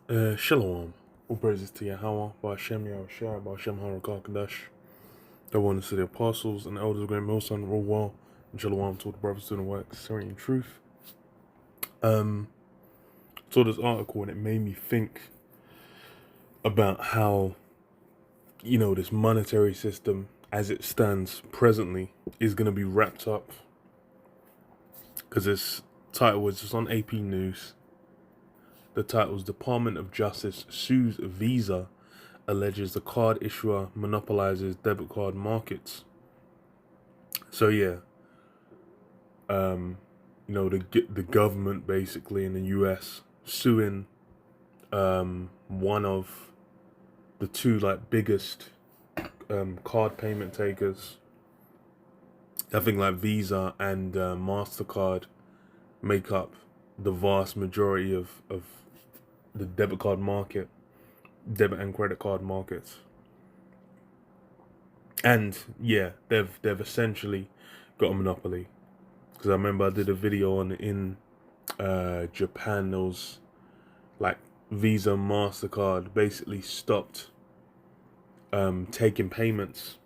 Shalom. All praises to Yahweh, Ba'ashem Yahushua, Ba'ashem HaRakah the one to the apostles and the elders of Great Millstone, roll well, and Shalom to all the brothers doing the work, sincerity and truth. Saw this article and it made me think about how, this monetary system as it stands presently is going to be wrapped up. Because this title was just on AP News. The title is Department of Justice Sues Visa, alleges the card issuer monopolizes debit card markets. So yeah, the government basically in the U.S. suing one of the two biggest card payment takers. I think Visa and MasterCard make up the vast majority of the debit and credit card markets. And yeah, they've essentially got a monopoly. Because I remember I did a video in Japan. There was Visa, MasterCard basically stopped taking payments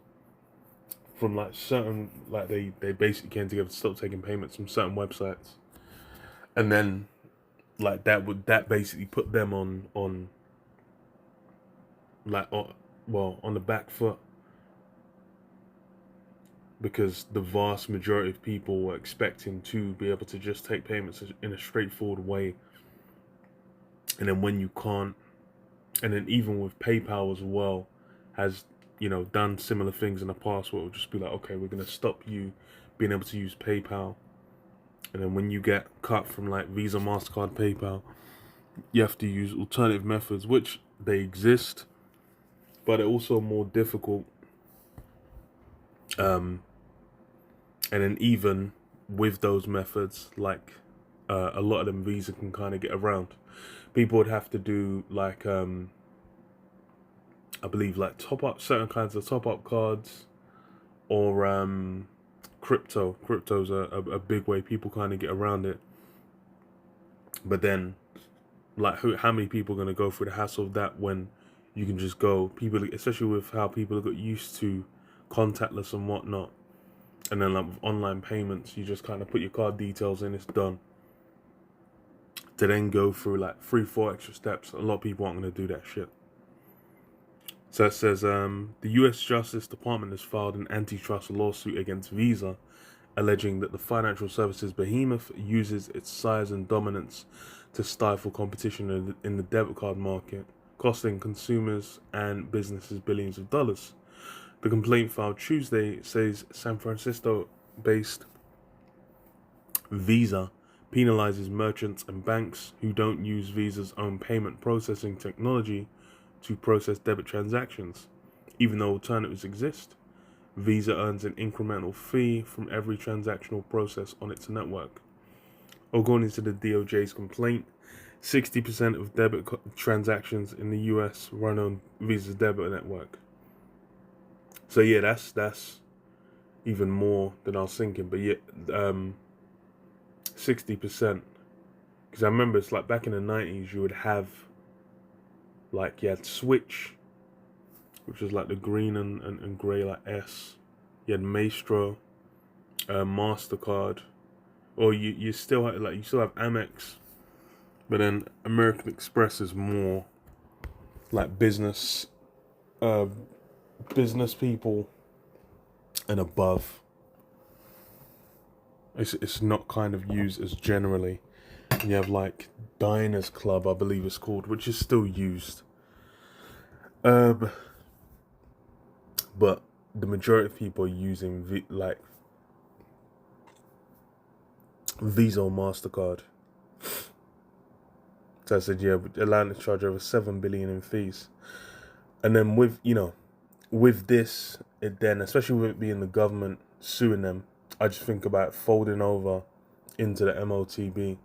from certain they basically came together to stop taking payments from certain websites, and then that basically put them on the back foot, because the vast majority of people were expecting to be able to just take payments in a straightforward way. And then when you can't, and then even with PayPal as well, has done similar things in the past where it will just be okay, we're going to stop you being able to use PayPal. And then when you get cut from Visa, MasterCard, PayPal, you have to use alternative methods, which they exist, but they're also more difficult. And then even with those methods, a lot of them Visa can kind of get around. People would have to do I believe top up certain kinds of top up cards, or crypto. Crypto's a big way people kind of get around it. But then, how many people are going to go through the hassle of that when you can just go? People, especially with how people got used to contactless and whatnot, and then with online payments, you just kind of put your card details in, it's done. To then go through 3-4 extra steps, a lot of people aren't going to do that shit. So it says the U.S. Justice Department has filed an antitrust lawsuit against Visa, alleging that the financial services behemoth uses its size and dominance to stifle competition in the debit card market, costing consumers and businesses billions of dollars. The complaint filed Tuesday says San Francisco-based Visa penalizes merchants and banks who don't use Visa's own payment processing technology to process debit transactions. Even though alternatives exist, Visa earns an incremental fee from every transactional process on its network. According to the DOJ's complaint, 60% of debit transactions in the US run on Visa's debit network. So yeah, that's even more than I was thinking. But yeah, 60%. Because I remember it's back in the 90s, you would have you had Switch, which was the green and grey S. You had Maestro, MasterCard, or you still have Amex, but then American Express is more business people and above. It's not kind of used as generally. And you have Diners Club, I believe it's called, which is still used. But the majority of people are using Visa or MasterCard. So I said, yeah, allowing to charge over $7 billion in fees. And then with this, it then, especially with it being the government suing them, I just think about folding over into the MOTB,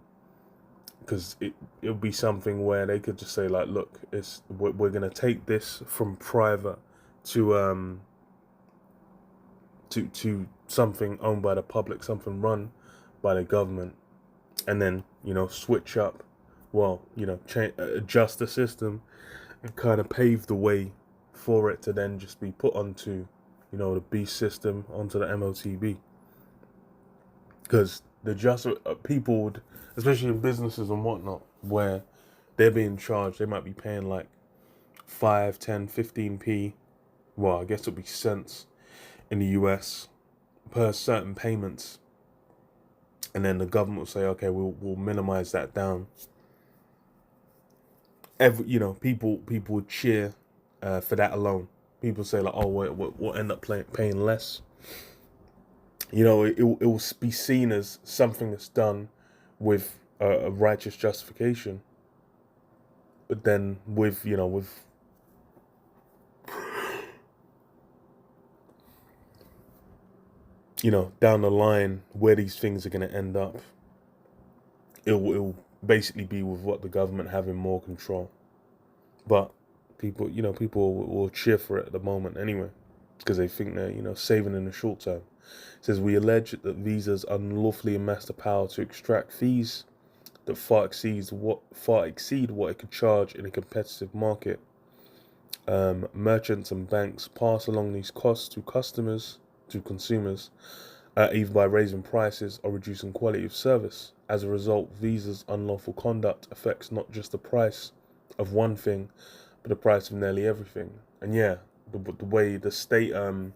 because it'll be something where they could just say look, we're gonna take this from private to something owned by the public, something run by the government, and then switch up well, adjust the system and kind of pave the way for it to then just be put onto, the beast system, onto the MOTB. Because the just people would, especially in businesses and whatnot, where they're being charged, they might be paying like 5, 10, 15p. Well, I guess it'll be cents in the US per certain payments, and then the government will say, okay, we'll minimize that down. People would cheer for that alone. People say like, oh, we'll end up paying less. It will be seen as something that's done with a righteous justification. But then with down the line, where these things are going to end up, it'll basically be with what the government having more control. But people will cheer for it at the moment anyway, because they think they're saving in the short term. It says, we allege that Visa's unlawfully amassed the power to extract fees that far exceed what it could charge in a competitive market. Merchants and banks pass along these costs to consumers, either by raising prices or reducing quality of service. As a result, Visa's unlawful conduct affects not just the price of one thing, but the price of nearly everything. And yeah, the way the state, the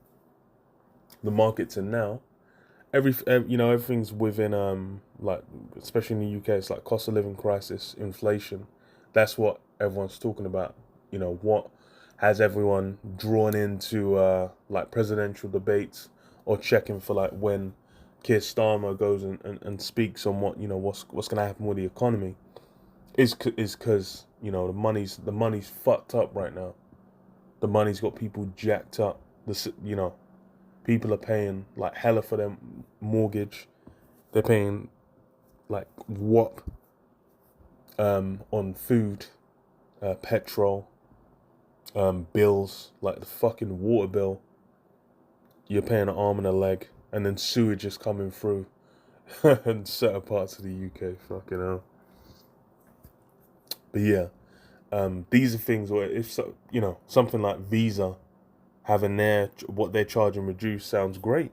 markets are now, everything's within like, especially in the UK, it's like cost of living crisis, inflation. That's what everyone's talking about. What has everyone drawn into like presidential debates, or checking for like when Keir Starmer goes and speaks on what's going to happen with the economy, is because the money's fucked up right now. The money's got people jacked up. People are paying like hella for their mortgage. They're paying like whop on food, petrol, bills, like the fucking water bill. You're paying an arm and a leg, and then sewage is coming through in certain parts of the UK. Fucking hell. But yeah, these are things where something like Visa having what they're charging reduced sounds great.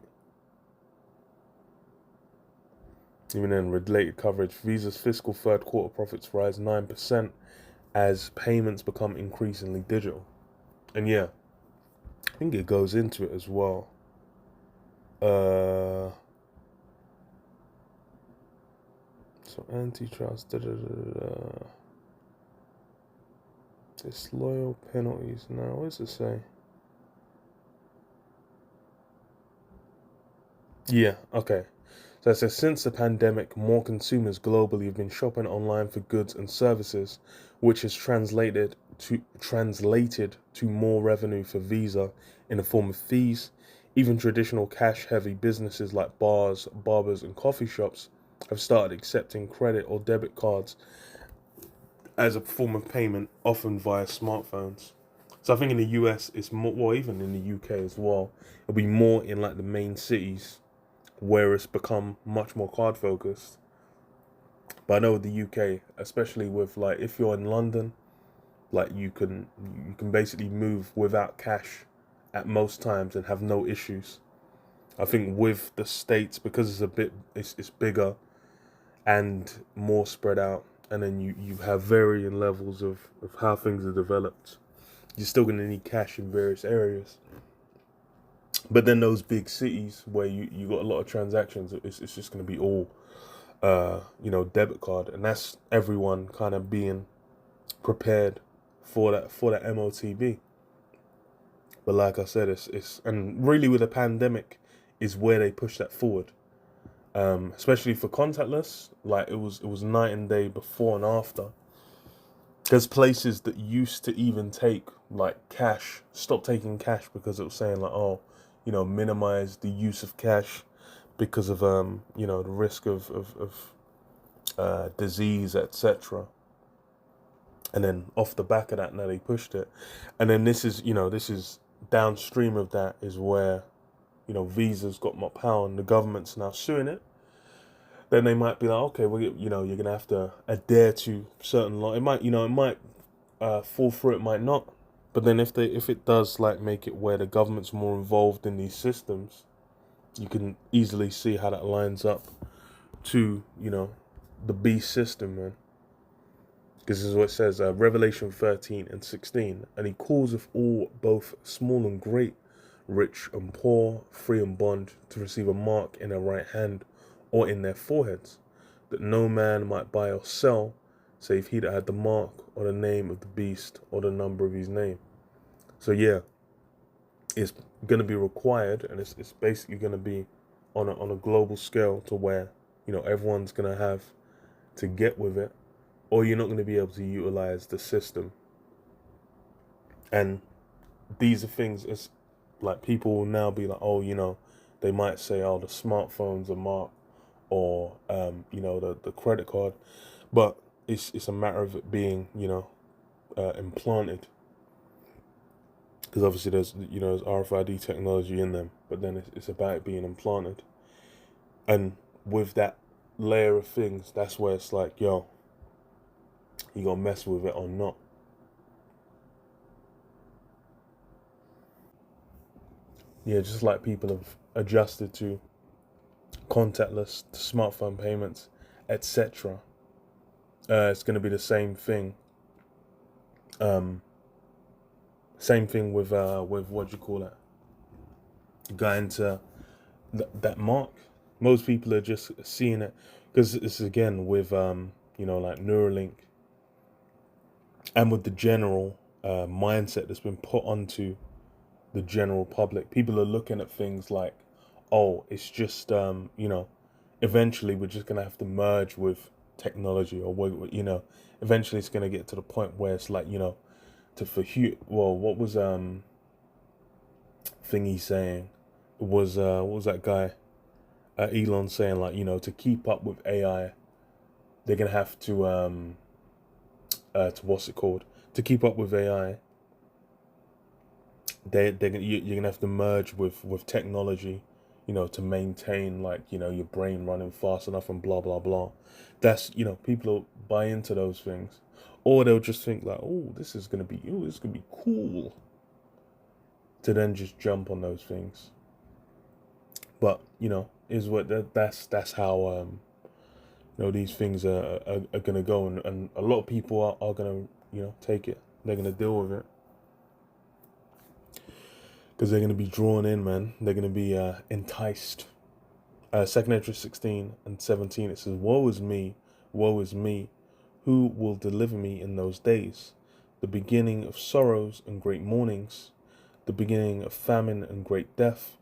Even in related coverage, Visa's fiscal third quarter profits rise 9% as payments become increasingly digital. And yeah, I think it goes into it as well. So antitrust, disloyal penalties. Now, what does it say? Yeah, okay. So it says, since the pandemic, more consumers globally have been shopping online for goods and services, which has translated to more revenue for Visa in the form of fees. Even traditional cash-heavy businesses like bars, barbers, and coffee shops have started accepting credit or debit cards as a form of payment, often via smartphones. So I think in the US it's more, well, even in the UK as well, it'll be more in like the main cities where it's become much more card focused. But I know with the UK, especially with like if you're in London, like you can basically move without cash at most times and have no issues. I think with the States, because it's bigger and more spread out, and then you have varying levels of how things are developed. You're still going to need cash in various areas. But then those big cities where you got a lot of transactions, it's just going to be all, debit card. And that's everyone kind of being prepared for that MOTB. But like I said, it's and really with the pandemic is where they push that forward. Especially for contactless, like it was night and day before and after. There's places that used to even take like cash, stop taking cash because it was saying like, oh, minimize the use of cash because of the risk of disease, etc. And then off the back of that, now they pushed it, and then this is downstream of that is where Visa's got more power and the government's now suing it. then they might be like, okay, well, you're gonna have to adhere to certain law. It might fall through, it might not. But then if it does like make it where the government's more involved in these systems, you can easily see how that lines up to the beast system, man. Because this is what it says, Revelation 13 and 16. And he calls of all, both small and great, rich and poor, free and bond, to receive a mark in their right hand or in their foreheads, that no man might buy or sell, save he that had the mark or the name of the beast or the number of his name. So yeah, it's going to be required, and it's basically going to be on a global scale, to where everyone's going to have to get with it, or you're not going to be able to utilize the system. And these are things, it's like people will now be like, oh, they might say, oh, the smartphones are marked, or the credit card, but it's a matter of it being implanted, because obviously there's RFID technology in them, but then it's about it being implanted. And with that layer of things, that's where it's like, yo, you gonna mess with it or not. Yeah, just like people have adjusted to contactless, to smartphone payments, etc. It's going to be the same thing. Same thing with what do you call it? Going to that mark. Most people are just seeing it because it's again with like Neuralink, and with the general mindset that's been put onto the general public. People are looking at things like, oh, it's just eventually we're just gonna have to merge with technology, or eventually it's gonna get to the point where it's like, what was thingy saying? It was what was that guy Elon saying, like, to keep up with AI, they're gonna have to what's it called? To keep up with AI, you're gonna have to merge with technology, to maintain, like, your brain running fast enough and blah blah blah. That's people will buy into those things, or they'll just think like, oh, this is gonna be cool, to then just jump on those things. But is what that's how these things are gonna go, and a lot of people are gonna take it. They're gonna deal with it, because they're going to be drawn in, man. They're going to be enticed. 2nd Ezra 16 and 17, it says, woe is me, who will deliver me in those days? The beginning of sorrows and great mournings, the beginning of famine and great death,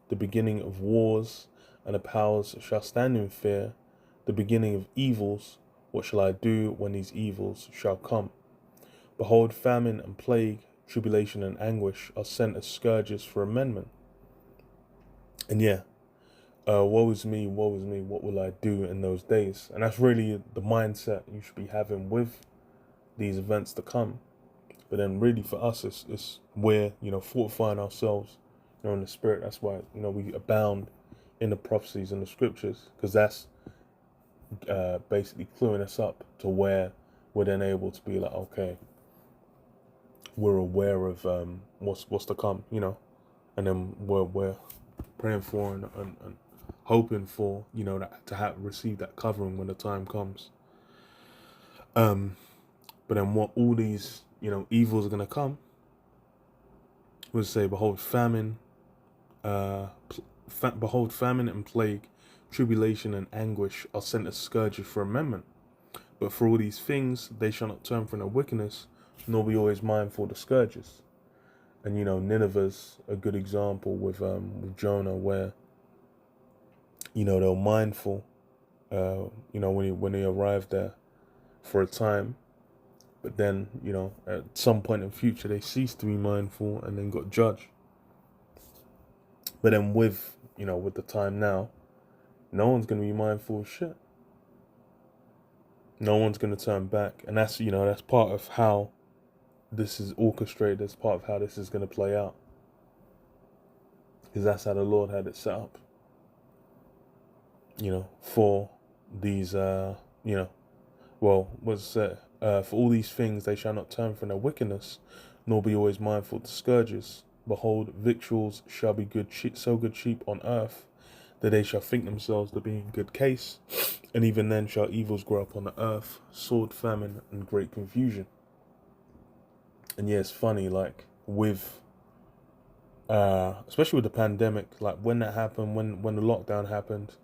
the beginning of wars, and the powers shall stand in fear, the beginning of evils. What shall I do when these evils shall come? Behold, famine and plague, tribulation and anguish are sent as scourges for amendment. And yeah, woe is me, what will I do in those days? And that's really the mindset you should be having with these events to come. But then really for us, it's we're, fortifying ourselves, in the spirit. That's why, we abound in the prophecies and the scriptures, because that's basically cluing us up to where we're then able to be like, okay, we're aware of what's to come, and then we're praying for and hoping for, that, to receive that covering when the time comes. But then what all these evils are gonna come was say, behold famine, behold famine and plague, tribulation and anguish are sent as scourges for amendment. But for all these things they shall not turn from their wickedness, nor be always mindful of the scourges. And Nineveh's a good example with Jonah, where they were mindful, when he arrived there for a time, but then at some point in the future they ceased to be mindful and then got judged. But then with the time now, no one's gonna be mindful of shit. No one's gonna turn back, and that's part of how this is orchestrated. That's part of how this is gonna play out, because that's how the Lord had it set up. For these, you know, well, was for all these things they shall not turn from their wickedness, nor be always mindful of the scourges. Behold, victuals shall be good so good cheap on earth, that they shall think themselves to be in good case, and even then shall evils grow up on the earth, sword, famine, and great confusion. And yeah, it's funny, like with especially with the pandemic, like when that happened, when the lockdown happened,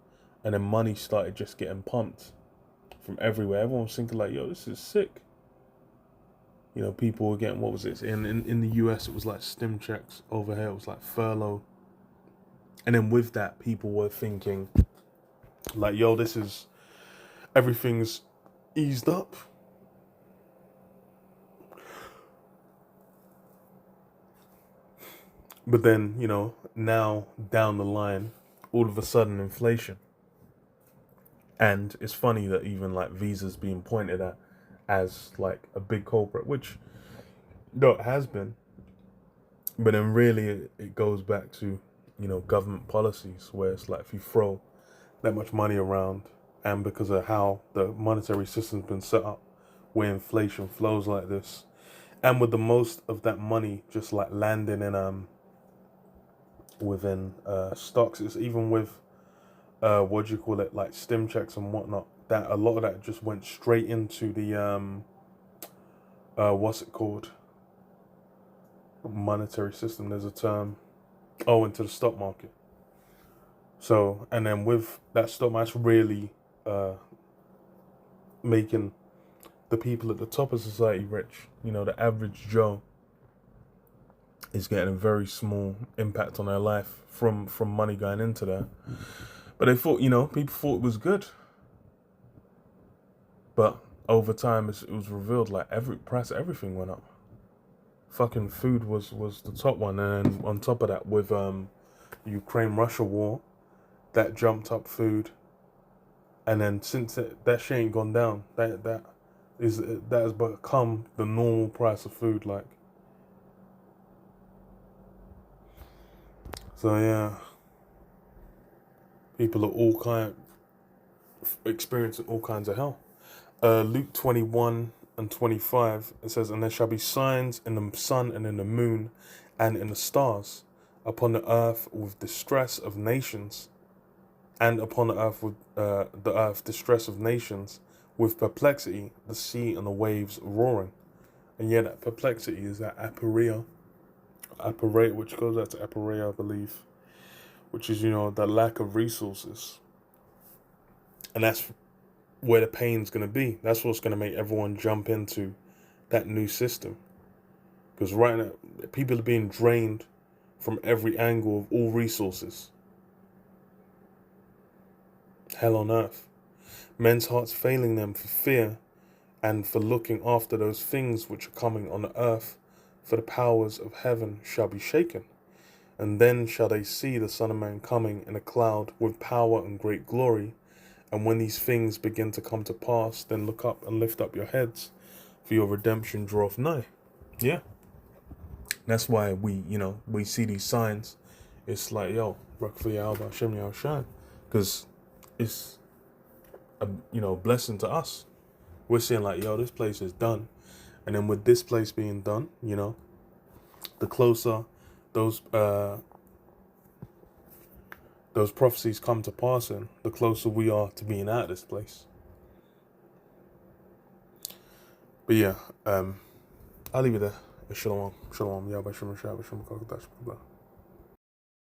and then money started just getting pumped from everywhere. Everyone was thinking like, yo, this is sick. You know, people were getting, what was it? In the US, it was like stim checks. Over here, it was like furlough. And then with that, people were thinking like, yo, everything's eased up. But then, you know, now down the line, all of a sudden inflation. And it's funny that even like Visa's being pointed at as like a big culprit, which no, it has been. But then really it goes back to, you know, government policies where it's like if you throw that much money around, and because of how the monetary system's been set up, where inflation flows like this, and with the most of that money just like landing in within stocks, it's even with what do you call it, like stim checks and whatnot, that a lot of that just went straight into the what's it called, monetary system, there's a term, into the stock market. So, and then with that stock market, really making the people at the top of society rich. You know, the average Joe is getting a very small impact on their life from money going into there. But they thought, you know, people thought it was good. But over time, it was revealed like everything went up. Fucking food was the top one, and then on top of that, with the Ukraine-Russia war, that jumped up food, and then since that shit ain't gone down, that has become the normal price of food, like. So yeah, people are all experiencing all kinds of hell. Luke 21:25, it says, "And there shall be signs in the sun and in the moon, and in the stars, upon the earth with distress of nations, and upon the earth with the earth distress of nations, with perplexity, the sea and the waves roaring." And yeah, that perplexity is that aporia, which goes out to aporia, I believe, which is, you know, the lack of resources, and that's where the pain's going to be. That's what's going to make everyone jump into that new system. Because right now, people are being drained from every angle of all resources. Hell on earth. Men's hearts failing them for fear and for looking after those things which are coming on the earth, for the powers of heaven shall be shaken. And then shall they see the Son of Man coming in a cloud with power and great glory. And when these things begin to come to pass, then look up and lift up your heads, for your redemption draweth nigh. Yeah. That's why we see these signs. It's like, yo, because it's a blessing to us. We're saying like, yo, this place is done. And then with this place being done, the closer those prophecies come to passing, the closer we are to being out of this place. But yeah, I'll leave it there. Shalom. Shalom. Yahweh Shem Shah, Shem Kakadash.